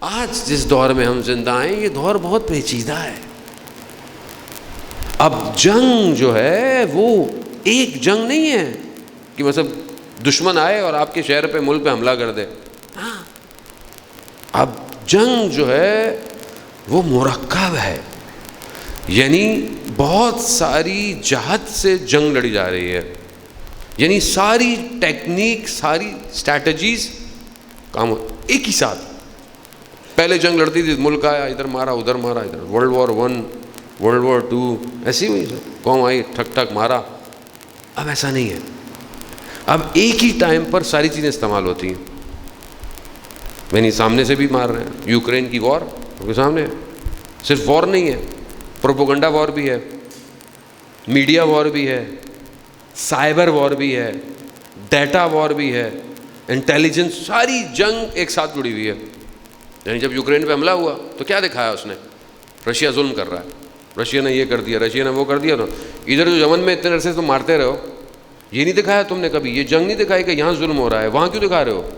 آج جس دور میں ہم زندہ ہیں یہ دور بہت پیچیدہ ہے. اب جنگ جو ہے وہ ایک جنگ نہیں ہے کہ مطلب دشمن آئے اور آپ کے شہر پہ ملک پہ حملہ کر دے. ہاں، اب جنگ جو ہے وہ مرکب ہے، یعنی بہت ساری جہت سے جنگ لڑی جا رہی ہے، یعنی ساری ٹیکنیک، ساری اسٹریٹجیز کام ایک ہی ساتھ. پہلے جنگ لڑتی تھی، ملک آیا ادھر مارا ادھر مارا، ادھر ورلڈ وار 1 ورلڈ وار 2 ایسی ہوئی، قوم آئی ٹھک ٹھک مارا. اب ایسا نہیں ہے، اب ایک ہی ٹائم پر ساری چیزیں استعمال ہوتی ہیں. یعنی سامنے سے بھی مار رہے ہیں، یوکرین کی وار ان کے سامنے ہے. صرف وار نہیں ہے، پروپیگنڈا وار بھی ہے، میڈیا وار بھی ہے، سائبر وار بھی ہے، ڈیٹا وار بھی ہے، انٹیلیجنس، ساری جنگ ایک ساتھ جڑی ہوئی ہے. یعنی جب یوکرین پہ حملہ ہوا تو کیا دکھایا اس نے؟ رشیا ظلم کر رہا ہے، رشیا نے یہ کر دیا، رشیا نے وہ کر دیا. تو ادھر جو یمن میں اتنے عرصے تم مارتے رہو، یہ نہیں دکھایا تم نے کبھی، یہ جنگ نہیں دکھائی کہ یہاں ظلم ہو رہا ہے، وہاں کیوں دکھا رہے ہو؟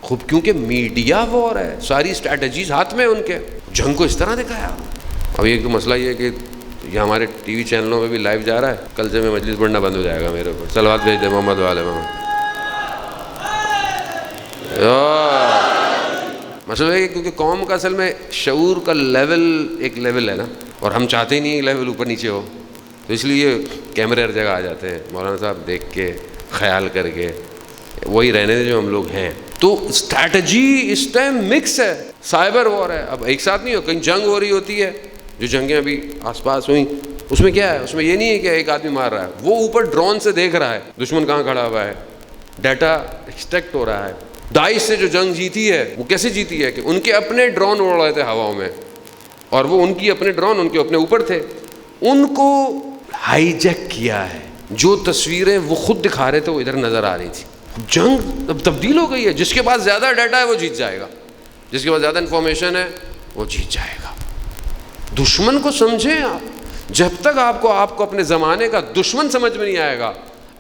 خوب کیونکہ میڈیا وار ہے، ساری اسٹریٹجیز ہاتھ میں ان کے، جنگ کو اس طرح دکھایا. اب ایک تو مسئلہ یہ ہے کہ یہ ہمارے ٹی وی چینلوں پہ بھی لائیو جا رہا ہے، کل سے میں مجلس پڑھنا بند ہو جائے گا میرے اوپر. صلوات بھیج دے محمد والے محمد. مسئلہ ہے کیونکہ قوم کا اصل میں شعور کا لیول ایک لیول ہے نا، اور ہم چاہتے ہی نہیں لیول اوپر نیچے ہو، تو اس لیے کیمرے ہر جگہ آ جاتے ہیں. مولانا صاحب دیکھ کے خیال کر کے وہی رہنے دے جو ہم لوگ ہیں. تو اسٹریٹجی اس ٹائم مکس ہے، سائبر وار ہے. اب ایک ساتھ نہیں ہو، کہیں جنگ ہو رہی ہوتی ہے، جو جنگیں ابھی آس پاس ہوئیں اس میں کیا ہے؟ اس میں یہ نہیں ہے کہ ایک آدمی مار رہا ہے، وہ اوپر ڈرون سے دیکھ رہا ہے دشمن کہاں کھڑا ہوا ہے، ڈیٹا ایکسٹریکٹ ہو رہا ہے. داعش سے جو جنگ جیتی ہے وہ کیسے جیتی ہے کہ ان کے اپنے ڈرون اڑ رہے تھے ہواؤں میں، اور وہ ان کی اپنے ڈرون ان کے اپنے اوپر تھے، ان کو ہائی جیک کیا ہے. جو تصویریں وہ خود دکھا رہے تھے وہ ادھر نظر آ رہی تھی. جنگ اب تبدیل ہو گئی ہے، جس کے پاس زیادہ ڈیٹا ہے وہ جیت جائے گا، جس کے پاس زیادہ انفارمیشن ہے وہ جیت جائے گا. دشمن کو سمجھیں آپ، جب تک آپ کو اپنے زمانے کا دشمن سمجھ میں نہیں آئے گا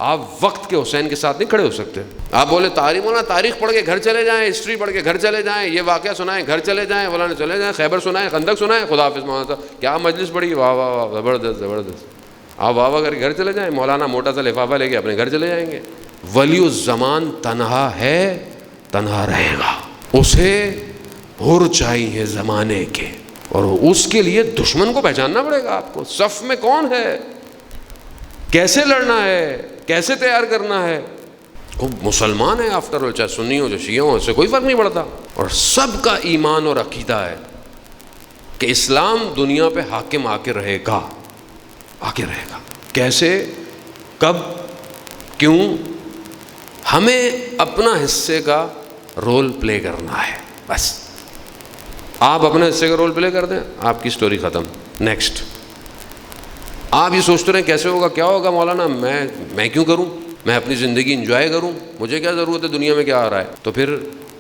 آپ وقت کے حسین کے ساتھ نہیں کھڑے ہو سکتے. آپ بولے تاریخ پڑھ کے گھر چلے جائیں، ہسٹری پڑھ کے گھر چلے جائیں، یہ واقعہ سنائیں گھر چلے جائیں، فلاں چلے جائیں، خیبر سنائیں، خندق سنائیں، خدا حافظ مولانا صاحب کیا مجلس پڑھی، واہ واہ واہ زبردست زبردست. آپ واہ واہ کر کے گھر چلے جائیں، مولانا موٹا سا لفافہ لے کے اپنے گھر چلے جائیں گے. ولی الزمان تنہا ہے، تنہا رہے گا، اسے حر چاہیے زمانے کے، اور اس کے لیے دشمن کو پہچاننا پڑے گا. آپ کو صف میں کون ہے، کیسے لڑنا ہے، کیسے تیار کرنا ہے. وہ مسلمان ہے آفٹر آل، چاہے سنی ہو چاہے شیعہ ہو، اس سے کوئی فرق نہیں پڑتا. اور سب کا ایمان اور عقیدہ ہے کہ اسلام دنیا پہ حاکم آ کے رہے گا، آ کے رہے گا. کیسے، کب، کیوں؟ ہمیں اپنا حصے کا رول پلے کرنا ہے بس. آپ اپنے حصے کا رول پلے کر دیں، آپ کی سٹوری ختم. نیکسٹ. آپ یہ سوچتے رہیں کیسے ہوگا، کیا ہوگا مولانا، میں کیوں کروں، میں اپنی زندگی انجوائے کروں، مجھے کیا ضرورت ہے دنیا میں کیا آ رہا ہے. تو پھر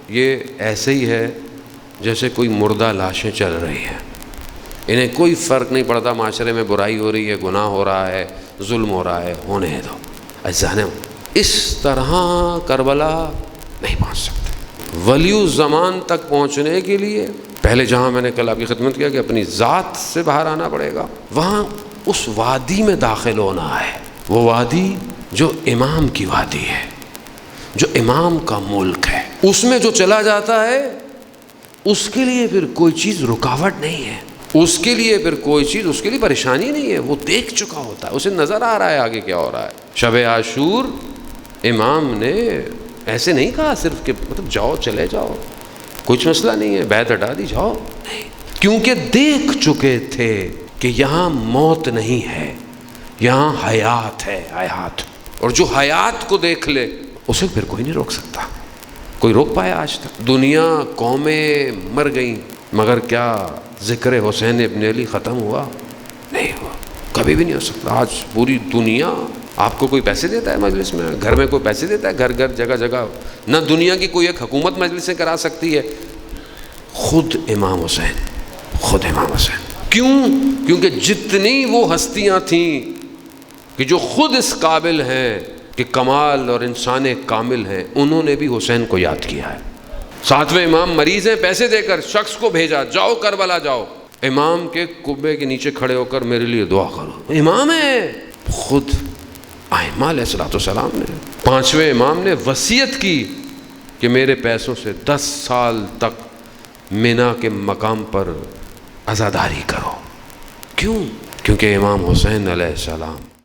یہ ایسے ہی ہے جیسے کوئی مردہ لاشیں چل رہی ہیں، انہیں کوئی فرق نہیں پڑتا معاشرے میں برائی ہو رہی ہے، گناہ ہو رہا ہے، ظلم ہو رہا ہے، ہونے دو. اس طرح کربلا نہیں پہنچ سکتے. ولی الزمان تک پہنچنے کے لیے پہلے جہاں میں نے کل آپ کی خدمت کیا کہ اپنی ذات سے باہر آنا پڑے گا، وہاں اس وادی میں داخل ہونا ہے. وہ وادی جو امام کی وادی ہے، جو امام کا ملک ہے، اس میں جو چلا جاتا ہے اس کے لیے پھر کوئی چیز رکاوٹ نہیں ہے، اس کے لیے پھر کوئی چیز اس کے لیے پریشانی نہیں ہے. وہ دیکھ چکا ہوتا ہے، اسے نظر آ رہا ہے آگے کیا ہو رہا ہے. شب عاشور امام نے ایسے نہیں کہا صرف کہ مطلب جاؤ چلے جاؤ کچھ مسئلہ نہیں ہے، بیعت ہٹا دی جاؤ، نہیں، کیونکہ دیکھ چکے تھے کہ یہاں موت نہیں ہے، یہاں حیات ہے، حیات. اور جو حیات کو دیکھ لے اسے پھر کوئی نہیں روک سکتا. کوئی روک پایا آج تک؟ دنیا قومیں مر گئیں مگر کیا ذکر حسین ابن علی ختم ہوا؟ نہیں ہوا، کبھی بھی نہیں ہو سکتا. آج پوری دنیا، آپ کو کوئی پیسے دیتا ہے مجلس میں، گھر میں کوئی پیسے دیتا ہے، گھر گھر جگہ جگہ، نہ دنیا کی کوئی ایک حکومت مجلسیں کرا سکتی ہے. خود امام حسین، خود امام حسین. کیوں؟ کیونکہ جتنی وہ ہستیاں تھیں کہ جو خود اس قابل ہیں کہ کمال اور انسان کامل ہیں، انہوں نے بھی حسین کو یاد کیا ہے. 7ویں امام مریض ہیں، پیسے دے کر شخص کو بھیجا، جاؤ کربلا جاؤ، امام کے قبے کے نیچے کھڑے ہو کر میرے لیے دعا کرو۔ امام ہے خود ائمہ علیہ الصلوۃ والسلام نے۔ 5ویں امام نے وصیت کی کہ میرے پیسوں سے 10 سال تک مینا کے مقام پر عزاداری کرو۔ کیوں؟ کیونکہ امام حسین علیہ السلام